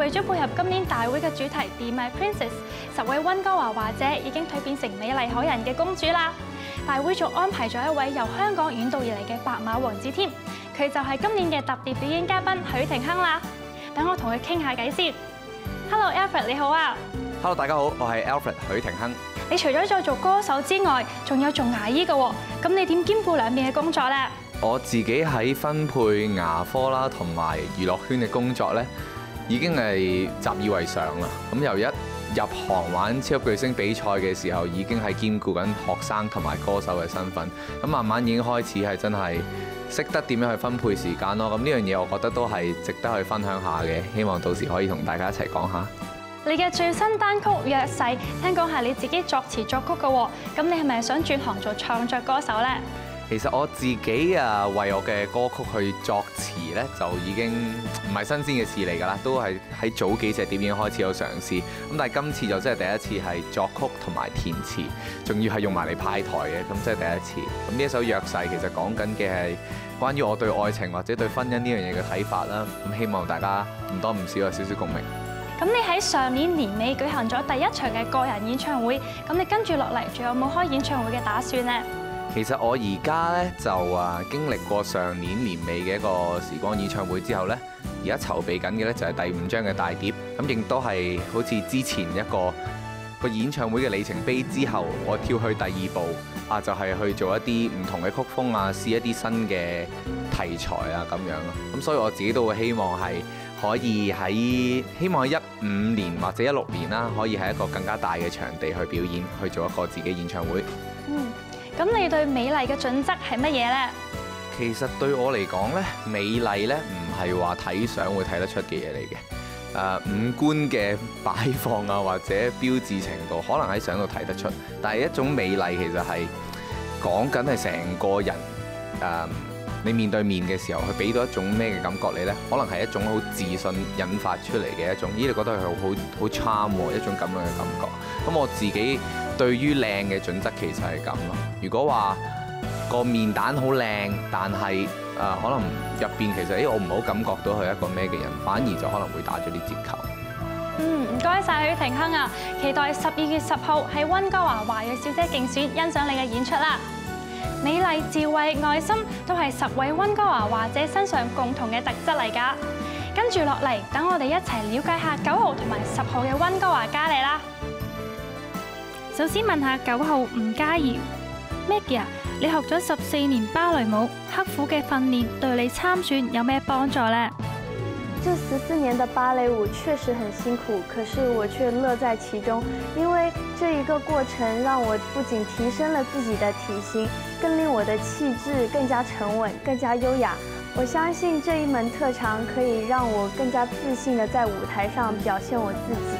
為咗配合今年大會嘅主題 Be My Princess， 10位溫哥華華姐已經蛻變成美麗可人嘅公主啦。大會仲安排咗一位由香港遠道而嚟嘅白馬王子添，佢就係今年嘅特別表演嘉賓許廷鏗啦。等我同佢傾下偈先。Hello Alfred， 你好啊。Hello， 大家好，我係 Alfred 許廷鏗。你除咗再做歌手之外，仲有做牙醫嘅喎，咁你點兼顧兩邊嘅工作呢？我自己喺分配牙科啦，同埋娛樂圈嘅工作咧，已經係習以為常啦。咁由一入行玩超級巨星比賽嘅時候，已經係兼顧緊學生同埋歌手嘅身份。咁慢慢已經開始係真係識得點樣去分配時間咯。咁呢樣嘢我覺得都係值得去分享下嘅。希望到時可以同大家一齊講下。你嘅最新單曲《弱勢》，聽講係你自己作詞作曲嘅喎，咁你係咪想轉行做創作歌手呢？其實我自己為我嘅歌曲去作詞咧，就已經唔係新鮮嘅事嚟㗎啦，都係喺早幾隻碟已經開始有嘗試。咁但係今次就真係第一次係作曲同埋填詞，仲要係用埋嚟派台嘅，咁真係第一次。咁呢一首《弱勢》其實講緊嘅係關於我對愛情或者對婚姻呢樣嘢嘅睇法啦。咁希望大家唔多唔少有少少共鳴。咁你喺上年年尾舉行咗第一場嘅個人演唱會，咁你跟住落嚟仲有冇開演唱會嘅打算呢？其實我而家咧就經歷過上年年尾嘅一個時光演唱會之後咧，而家籌備緊嘅咧就係第5張嘅大碟，咁亦都係好似之前一個演唱會嘅里程碑之後，我跳去第2步就係去做一啲唔同嘅曲風試一啲新嘅題材咁樣咯。咁所以我自己都會希望係可以喺15年或者16年啦，可以喺一個更加大嘅場地去表演，去做一個自己演唱會。咁你對美麗嘅準則係乜嘢呢？其實對我嚟講咧，美麗咧唔係話睇相會睇得出嘅嘢嚟嘅。五官嘅擺放或者標誌程度，可能喺相度睇得出。但係一種美麗其實係講緊係成個人你面對面嘅時候，佢俾到一種咩嘅感覺你呢？可能係一種好自信引發出嚟嘅一種，你覺得係好 charm 喎，一種咁樣嘅感覺。咁我自己對於靚嘅準則其實係咁咯。如果話個面蛋好靚，但係可能入邊其實我唔好感覺到佢係一個咩嘅人，反而就可能會打咗啲折扣。唔該晒許廷鏗啊！期待12月10號喺溫哥華華裔小姐競選欣賞你嘅演出啦！美麗、智慧、愛心都係10位溫哥華華姐身上共同嘅特質嚟㗎。跟住落嚟，等我哋一齊了解下9號同埋10號嘅溫哥華佳麗啦。首先問下9號吳嘉瑤 Maggie 啊，你學咗14年芭蕾舞，刻苦嘅訓練對你參選有咩幫助呢？這14年的芭蕾舞確實很辛苦，可是我卻樂在其中，因為這一個過程讓我不僅提升了自己的體型，更令我的氣質更加沉穩、更加優雅。我相信這一門特長可以讓我更加自信地在舞台上表現我自己。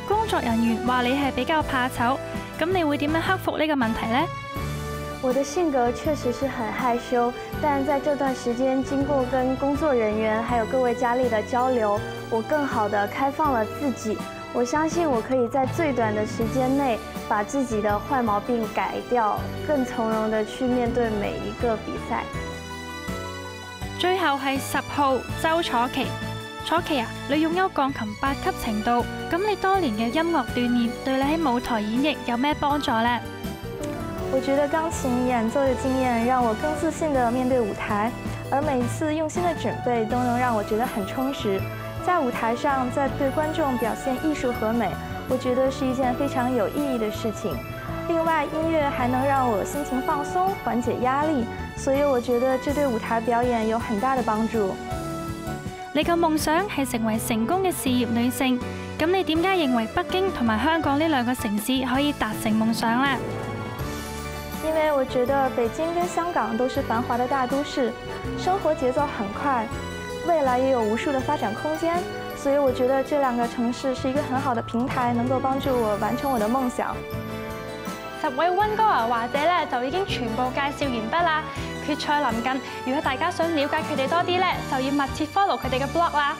工作人員話你係比較怕醜，咁你會點樣克服呢個問題呢？我的性格確實是很害羞，但在這段時間經過跟工作人員還有各位佳麗的交流，我更好地開放了自己。我相信我可以在最短的時間內把自己的壞毛病改掉，更從容地去面對每一個比賽。最後係10號周楚琪。楚琪啊，你擁有鋼琴8級程度，咁你多年嘅音樂鍛鍊對你喺舞台演繹有咩幫助呢？我覺得鋼琴演奏的經驗讓我更自信地面對舞台，而每一次用心的準備都能讓我覺得很充實。在舞台上，在對觀眾表現藝術和美，我覺得是一件非常有意義的事情。另外，音樂還能讓我心情放鬆，緩解壓力，所以我覺得這對舞台表演有很大的幫助。你個夢想係成為成功嘅事業女性，咁你點解認為北京同埋香港呢2個城市可以達成夢想呢？因為我覺得北京跟香港都是繁華的大都市，生活節奏很快，未來也有無數的發展空間，所以我覺得這2個城市是一個很好的平台，能夠幫助我完成我的夢想。10位溫哥華華姐咧就已經全部介紹完畢啦，決賽臨近，如果大家想了解佢哋多啲咧，就要密切 follow 佢哋嘅 blog 啦。